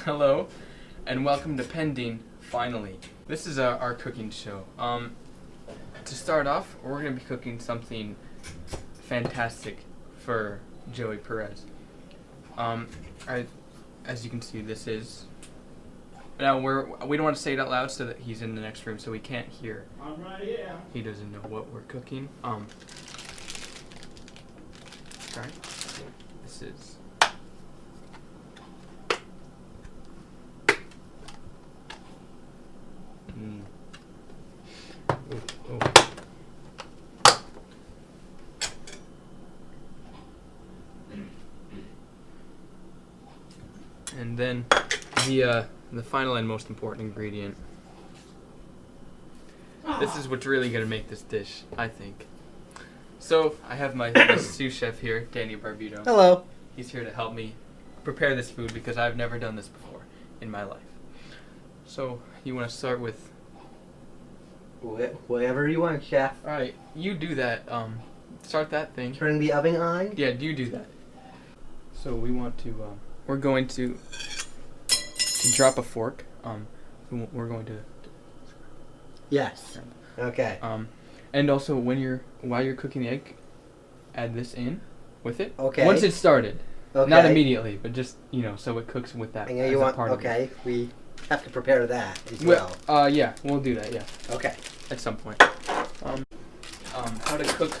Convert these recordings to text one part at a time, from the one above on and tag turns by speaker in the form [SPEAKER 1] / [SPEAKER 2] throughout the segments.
[SPEAKER 1] Hello, and welcome to Pending, finally. This is our cooking show. To start off, we're going to be cooking something fantastic for Joey Perez. As you can see, this is... Now, we don't want to say it out loud so that he's in the next room, so we can't hear.
[SPEAKER 2] I'm right here.
[SPEAKER 1] He doesn't know what we're cooking. Right. This is... Ooh. And then the final and most important ingredient. This is what's really gonna make this dish, I think. So I have my sous chef here, Danny Barbuto.
[SPEAKER 3] Hello.
[SPEAKER 1] He's here to help me prepare this food because I've never done this before in my life. So you want to start with?
[SPEAKER 3] Whatever you want, chef.
[SPEAKER 1] All right, you do that. Start that thing.
[SPEAKER 3] Turn the oven on.
[SPEAKER 1] Yeah, you do that. So we want to. We're going to drop a fork. We're going to.
[SPEAKER 3] Yes. Okay.
[SPEAKER 1] And also while you're cooking the egg, add this in with it.
[SPEAKER 3] Okay.
[SPEAKER 1] Once it's started.
[SPEAKER 3] Okay.
[SPEAKER 1] Not immediately, but just so it cooks with that.
[SPEAKER 3] I know
[SPEAKER 1] as
[SPEAKER 3] you
[SPEAKER 1] a
[SPEAKER 3] want.
[SPEAKER 1] part
[SPEAKER 3] Okay.
[SPEAKER 1] Of it.
[SPEAKER 3] We have to prepare that as well.
[SPEAKER 1] Yeah, we'll do that. Yeah.
[SPEAKER 3] Okay.
[SPEAKER 1] At some point. How to cook?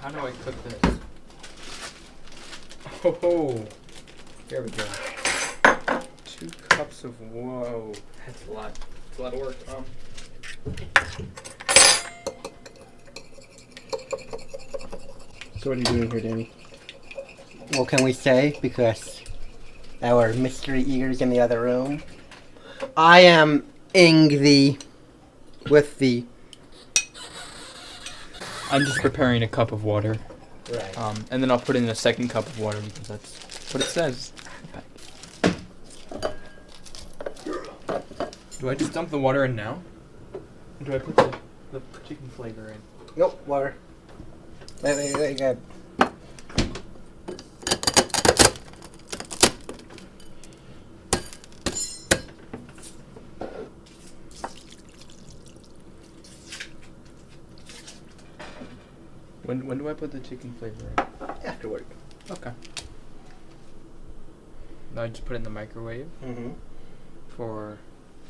[SPEAKER 1] How do I cook this? Oh, here we go. 2 cups of whoa. That's a lot. It's a lot of work. So what are you doing here, Danny?
[SPEAKER 3] What can we say? Because our mystery eater's in the other room. I am with the.
[SPEAKER 1] I'm just preparing a cup of water.
[SPEAKER 3] Right.
[SPEAKER 1] And then I'll put in a second cup of water because that's what it says. Do I just dump the water in now? Or do I put the chicken flavor in?
[SPEAKER 3] Nope. Water. Wait. Good.
[SPEAKER 1] When do I put the chicken flavor in?
[SPEAKER 3] Afterward.
[SPEAKER 1] Okay. Now I just put it in the microwave for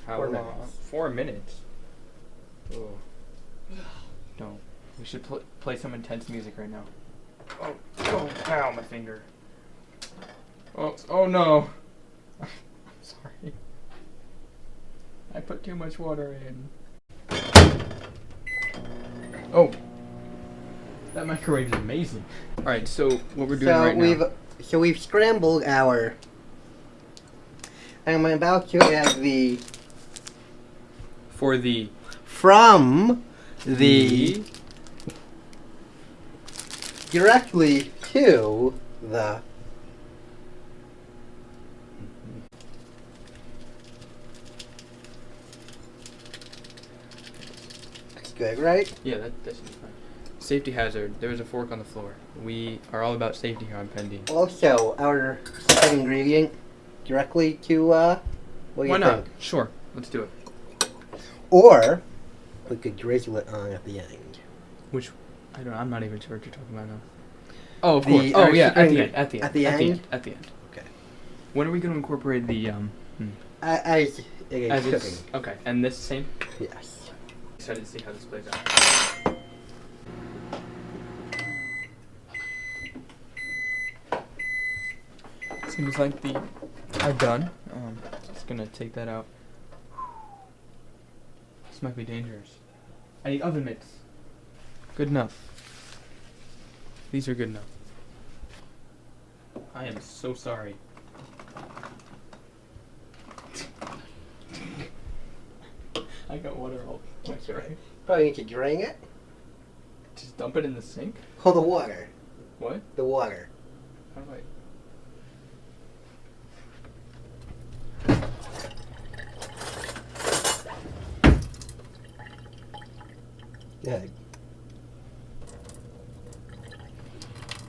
[SPEAKER 1] how
[SPEAKER 3] 4
[SPEAKER 1] long?
[SPEAKER 3] minutes.
[SPEAKER 1] 4 minutes. Oh. Don't. We should play some intense music right now. Oh, ow, my finger. Oh no. I'm sorry. I put too much water in. Oh. That microwave is amazing. All right, so what we're doing right now.
[SPEAKER 3] So we've scrambled our. I'm about to add from the directly to the. That's good, right?
[SPEAKER 1] Yeah, that should be fine. Safety hazard. There was a fork on the floor. We are all about safety here on Pending.
[SPEAKER 3] Also, our second ingredient directly to what do you
[SPEAKER 1] Why not?
[SPEAKER 3] think?
[SPEAKER 1] Sure, let's do it.
[SPEAKER 3] Or we could drizzle it on at the end.
[SPEAKER 1] Which I'm not even sure what you're talking about now. Oh, of course.
[SPEAKER 3] Our
[SPEAKER 1] Oh, yeah, at the
[SPEAKER 3] secret
[SPEAKER 1] end.
[SPEAKER 3] At the end?
[SPEAKER 1] At the end.
[SPEAKER 3] Okay.
[SPEAKER 1] When are we going to incorporate the
[SPEAKER 3] As it is cooking.
[SPEAKER 1] it's okay, and this same.
[SPEAKER 3] Yes.
[SPEAKER 1] Excited to see how this plays out. Seems like the are done. Just gonna take that out. This might be dangerous. I need oven mitts. Good enough. These are good enough. I am so sorry. I got water all.
[SPEAKER 3] That's right. Probably need to drain it.
[SPEAKER 1] Just dump it in the sink.
[SPEAKER 3] Oh, the water.
[SPEAKER 1] What?
[SPEAKER 3] The water.
[SPEAKER 1] How do I?
[SPEAKER 3] Good.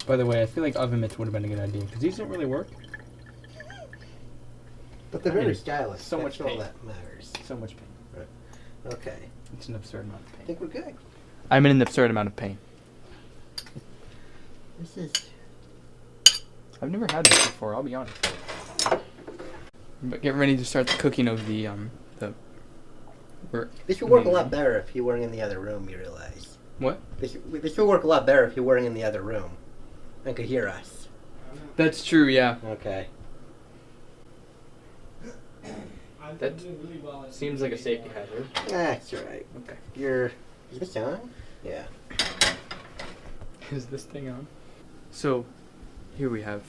[SPEAKER 1] By the way, I feel like oven mitts would have been a good idea because these don't really work.
[SPEAKER 3] But they're very stylish.
[SPEAKER 1] So
[SPEAKER 3] That's
[SPEAKER 1] much pain.
[SPEAKER 3] all that matters.
[SPEAKER 1] So much pain.
[SPEAKER 3] Okay.
[SPEAKER 1] It's an absurd amount of
[SPEAKER 3] I
[SPEAKER 1] pain.
[SPEAKER 3] think we're good.
[SPEAKER 1] I'm in an absurd amount of pain.
[SPEAKER 3] This is...
[SPEAKER 1] I've never had this before, I'll be honest. But get ready to start the cooking of the
[SPEAKER 3] This would work a lot better if you weren't in the other room, you realize.
[SPEAKER 1] What?
[SPEAKER 3] This would work a lot better if you weren't in the other room and could hear us.
[SPEAKER 1] That's true, yeah.
[SPEAKER 3] Okay.
[SPEAKER 1] That seems like a safety hazard.
[SPEAKER 3] That's right.
[SPEAKER 1] Okay.
[SPEAKER 3] Is this on? Yeah.
[SPEAKER 1] Is this thing on? So, here we have...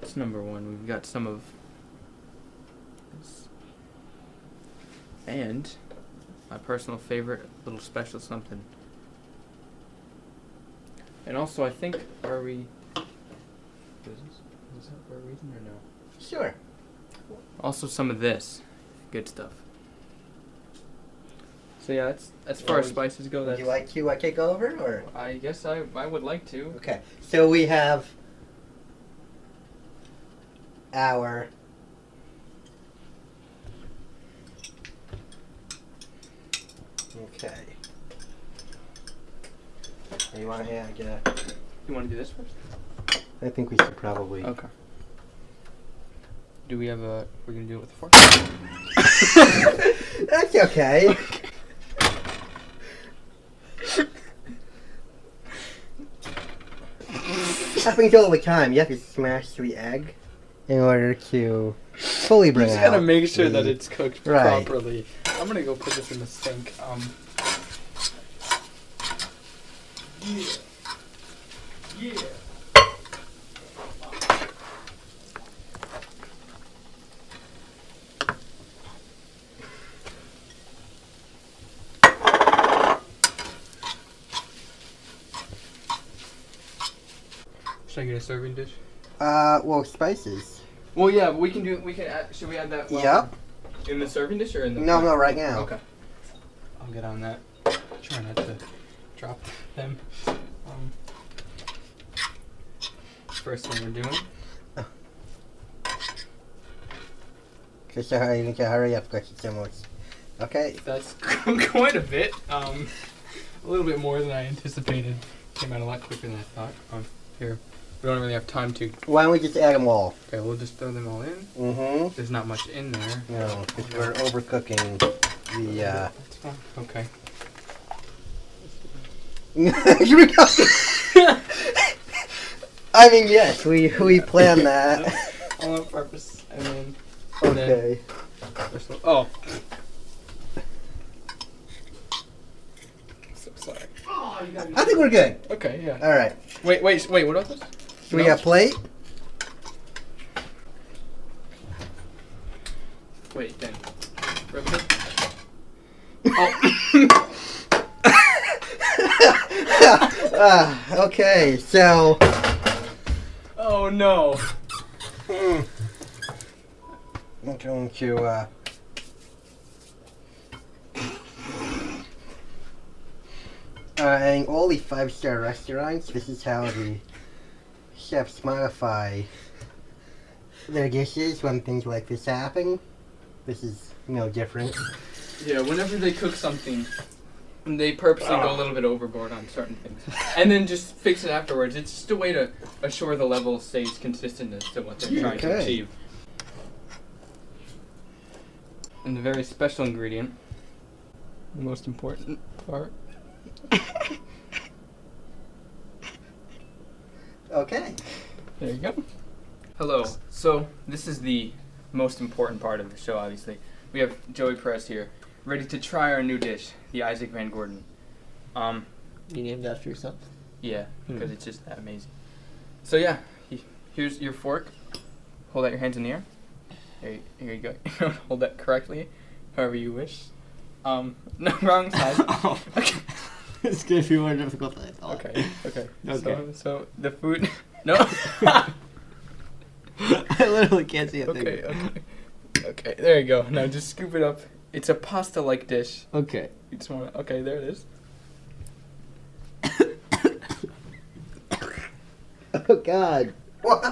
[SPEAKER 1] It's number one. We've got some of this. And my personal favorite, little special something. And also, I think, are we... Is that for a reason or no?
[SPEAKER 3] Sure.
[SPEAKER 1] Also some of this. Good stuff. So yeah, that's as far as spices go.
[SPEAKER 3] Would you like to take over, or?
[SPEAKER 1] I guess I would like to.
[SPEAKER 3] Okay. So we have our okay. You want to add?
[SPEAKER 1] You want to do this first?
[SPEAKER 3] I think we should probably.
[SPEAKER 1] Okay. Do we have a? We're gonna do it with a fork.
[SPEAKER 3] That's okay. Happens all the time. You have to smash the egg in order to fully bring
[SPEAKER 1] You
[SPEAKER 3] out.
[SPEAKER 1] just gotta make sure that it's cooked
[SPEAKER 3] Right.
[SPEAKER 1] properly. I'm gonna go put this in the sink. Yeah. Should I get a serving dish?
[SPEAKER 3] Well, spices.
[SPEAKER 1] Well, yeah, we can do. We can. Should we add that?
[SPEAKER 3] Yep.
[SPEAKER 1] In the serving dish or in the?
[SPEAKER 3] No, right now.
[SPEAKER 1] Okay. I'll get on that. Try not to drop them. First thing we're doing.
[SPEAKER 3] Just so you need to hurry up, because it's almost. Okay.
[SPEAKER 1] That's quite a bit. A little bit more than I anticipated. Came out a lot quicker than I thought. Here. We don't really have time to.
[SPEAKER 3] Why don't we just add them all?
[SPEAKER 1] Okay, we'll just throw them all in.
[SPEAKER 3] Mm-hmm.
[SPEAKER 1] There's not much in there.
[SPEAKER 3] No, because we're overcooking the.
[SPEAKER 1] That's fine. Okay.
[SPEAKER 3] Here we go. I mean, yes, we planned that.
[SPEAKER 1] All on purpose, and then.
[SPEAKER 3] Okay.
[SPEAKER 1] Oh. So sorry.
[SPEAKER 3] I think we're good.
[SPEAKER 1] Okay, yeah.
[SPEAKER 3] All right.
[SPEAKER 1] Wait, what about this?
[SPEAKER 3] Do we have plate?
[SPEAKER 1] Wait, then. Rub it in. Oh.
[SPEAKER 3] Okay, so.
[SPEAKER 1] Oh no.
[SPEAKER 3] I'm going to. In all the 5-star restaurants, this is how the chefs modify their dishes when things like this happen. This is no different.
[SPEAKER 1] Yeah, whenever they cook something, they purposely go a little bit overboard on certain things. And then just fix it afterwards. It's just a way to assure the level stays consistent as to what they're trying to achieve. And the very special ingredient, the most important part.
[SPEAKER 3] Okay.
[SPEAKER 1] There you go. Hello. So, this is the most important part of the show, obviously. We have Joey Perez here, ready to try our new dish, the Isaac Van Gordon.
[SPEAKER 2] You named after yourself?
[SPEAKER 1] Yeah, because it's just that amazing. So yeah, here's your fork. Hold out your hands in the air. Here you go. Hold that correctly, however you wish. No, wrong side. Okay.
[SPEAKER 2] It's going to be more difficult than I thought.
[SPEAKER 1] Okay.
[SPEAKER 2] Okay.
[SPEAKER 1] So the food. No.
[SPEAKER 2] I literally can't see a thing.
[SPEAKER 1] Okay. There you go. Now just scoop it up. It's a pasta-like dish.
[SPEAKER 2] Okay.
[SPEAKER 1] You just want to. Okay, there it is.
[SPEAKER 2] Oh God.
[SPEAKER 3] What?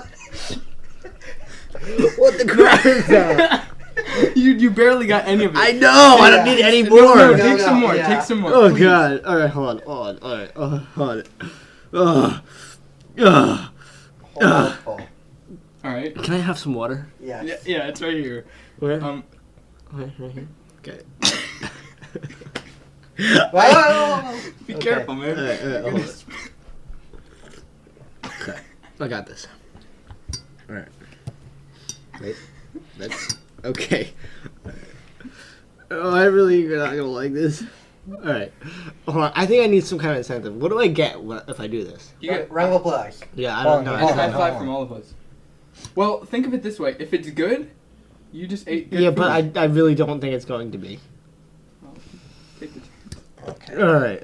[SPEAKER 2] What the crap is that?
[SPEAKER 1] You barely got any of it.
[SPEAKER 2] I know. I don't need any more.
[SPEAKER 1] No,
[SPEAKER 3] No,
[SPEAKER 1] take some more.
[SPEAKER 3] yeah.
[SPEAKER 1] Take some more.
[SPEAKER 2] Oh
[SPEAKER 1] please.
[SPEAKER 2] God. All right. Hold on. All right. Hold on. Ugh.
[SPEAKER 3] All
[SPEAKER 1] Alright.
[SPEAKER 2] Can I have some water?
[SPEAKER 3] Yes.
[SPEAKER 1] Yeah, it's right here.
[SPEAKER 2] Where?
[SPEAKER 1] Um,
[SPEAKER 2] Right here. Okay.
[SPEAKER 3] Whoa.
[SPEAKER 1] be
[SPEAKER 3] Okay.
[SPEAKER 1] careful, man.
[SPEAKER 2] All right,
[SPEAKER 1] You're
[SPEAKER 2] hold
[SPEAKER 1] gonna
[SPEAKER 2] on. Okay. I got this. All right. Wait. That's okay. Oh, I really you're not gonna like this. All right. Hold on. I think I need some kind of incentive. What do I get if I do this?
[SPEAKER 1] You get
[SPEAKER 3] Round of applause.
[SPEAKER 2] Yeah, I
[SPEAKER 3] Hold
[SPEAKER 2] don't know.
[SPEAKER 3] on,
[SPEAKER 1] a
[SPEAKER 3] hold
[SPEAKER 1] high
[SPEAKER 3] on,
[SPEAKER 1] five
[SPEAKER 3] hold
[SPEAKER 1] from
[SPEAKER 3] on.
[SPEAKER 1] all of us. Well, think of it this way: if it's good, you just ate good
[SPEAKER 2] Yeah,
[SPEAKER 1] food.
[SPEAKER 2] but I really don't think it's going to be.
[SPEAKER 1] Well, take the chance.
[SPEAKER 3] Okay.
[SPEAKER 2] All right.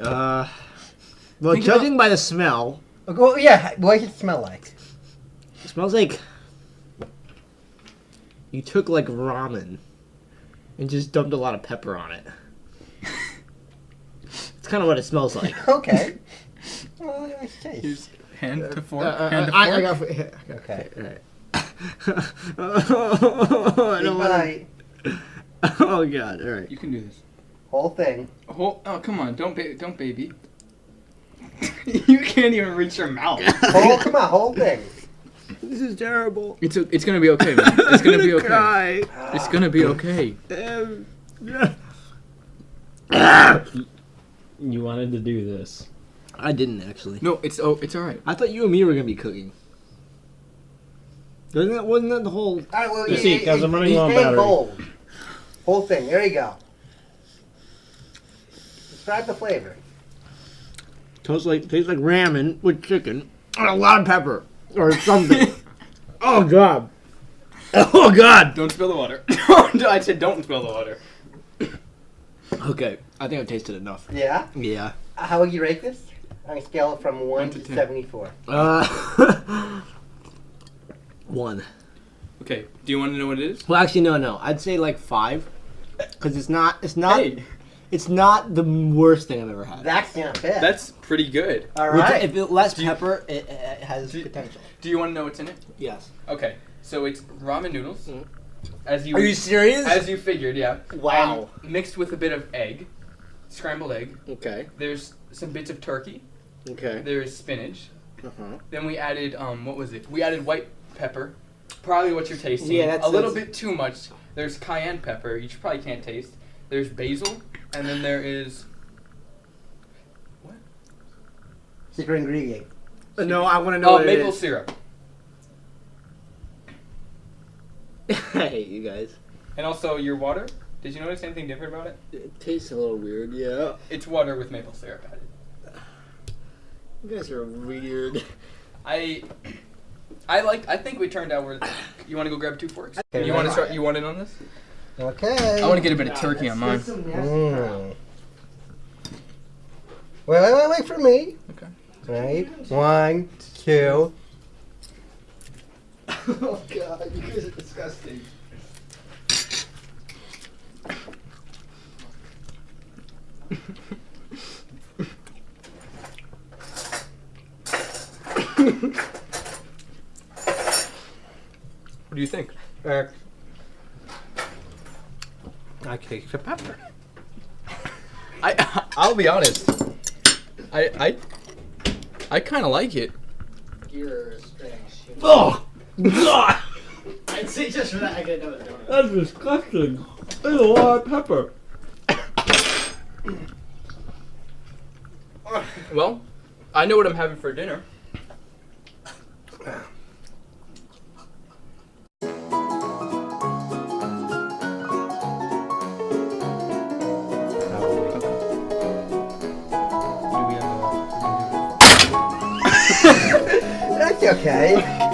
[SPEAKER 2] Well,
[SPEAKER 1] Think
[SPEAKER 2] judging by the smell,
[SPEAKER 3] Well, yeah. What does it smell like?
[SPEAKER 2] it smells like you took like ramen and just dumped a lot of pepper on it. It's kind of what it smells like.
[SPEAKER 3] Okay. Well, let's taste.
[SPEAKER 1] Here's hand to fork.
[SPEAKER 2] I
[SPEAKER 1] hand to fork.
[SPEAKER 2] got.
[SPEAKER 3] Okay.
[SPEAKER 2] All right. Oh, I don't want
[SPEAKER 3] Bye.
[SPEAKER 2] to. Oh God! All right.
[SPEAKER 1] You can do this.
[SPEAKER 3] Whole thing.
[SPEAKER 1] Oh, come on! Don't baby. You can't even reach your mouth.
[SPEAKER 3] Come on, whole thing.
[SPEAKER 2] This is terrible.
[SPEAKER 1] It's gonna be okay, man. It's gonna be okay.
[SPEAKER 2] Cry.
[SPEAKER 1] It's gonna be okay.
[SPEAKER 4] You wanted to do this.
[SPEAKER 2] I didn't actually.
[SPEAKER 1] No, it's all right.
[SPEAKER 2] I thought you and me were gonna be cooking. Wasn't that the whole?
[SPEAKER 3] All right, well,
[SPEAKER 4] You see, 'cause I'm running
[SPEAKER 3] he's
[SPEAKER 4] low on
[SPEAKER 3] being
[SPEAKER 4] battery.
[SPEAKER 3] bold. Whole thing. There you go. Describe the flavor.
[SPEAKER 2] Tastes like ramen with chicken and a lot of pepper or something. Oh God! Oh God!
[SPEAKER 1] Don't spill the water. I said don't spill the water.
[SPEAKER 2] Okay, I think I've tasted enough.
[SPEAKER 3] Yeah.
[SPEAKER 2] Yeah.
[SPEAKER 3] How would you rate this? On a scale from 1 to
[SPEAKER 1] 10.
[SPEAKER 3] 74.
[SPEAKER 2] 1.
[SPEAKER 1] Okay. Do you want to know what it is?
[SPEAKER 2] Well, actually, no. I'd say like 5, because it's not.
[SPEAKER 1] Hey,
[SPEAKER 2] It's not the worst thing I've ever had.
[SPEAKER 3] That's not bad.
[SPEAKER 1] that's pretty good.
[SPEAKER 3] all
[SPEAKER 2] With-
[SPEAKER 3] right.
[SPEAKER 2] If it less pepper, it has potential.
[SPEAKER 1] Do you want to know what's in it?
[SPEAKER 2] Yes.
[SPEAKER 1] Okay. So it's ramen noodles.
[SPEAKER 2] Mm.
[SPEAKER 1] As you
[SPEAKER 2] Are you serious?
[SPEAKER 1] as you figured, yeah.
[SPEAKER 2] Wow.
[SPEAKER 1] Mixed with a bit of egg, scrambled egg.
[SPEAKER 2] Okay.
[SPEAKER 1] There's some bits of turkey.
[SPEAKER 2] Okay.
[SPEAKER 1] There's spinach.
[SPEAKER 2] Uh-huh.
[SPEAKER 1] Then we added what was it? We added white pepper. Probably what you're tasting.
[SPEAKER 2] Yeah, that's-
[SPEAKER 1] a little
[SPEAKER 2] that's- bit
[SPEAKER 1] too much. There's cayenne pepper, you probably can't taste. There's basil, and then there is
[SPEAKER 3] Secret ingredient.
[SPEAKER 2] No, I want to know what it
[SPEAKER 1] maple
[SPEAKER 2] is.
[SPEAKER 1] syrup.
[SPEAKER 2] I hate you guys.
[SPEAKER 1] And also your water. Did you notice anything different about it?
[SPEAKER 2] It tastes a little weird, yeah.
[SPEAKER 1] It's water with maple syrup added.
[SPEAKER 2] You guys are weird.
[SPEAKER 1] I think we turned out where. You want to go grab 2 forks?
[SPEAKER 3] Okay,
[SPEAKER 1] You want to
[SPEAKER 3] right.
[SPEAKER 1] start? You want in on this?
[SPEAKER 3] Okay.
[SPEAKER 1] I want to get a bit of turkey on mine.
[SPEAKER 3] Mm. Wait for me.
[SPEAKER 1] Okay.
[SPEAKER 3] Right. 1, 2.
[SPEAKER 2] Oh God, you guys are disgusting.
[SPEAKER 1] What do you think?
[SPEAKER 3] I taste the pepper.
[SPEAKER 1] I'll be honest. I kind of like it.
[SPEAKER 2] You're a strange shit. Oh God! I'd say just for that I get another donut.
[SPEAKER 4] That's disgusting. There's a lot of pepper.
[SPEAKER 1] Well, I know what I'm having for dinner.
[SPEAKER 3] That's okay.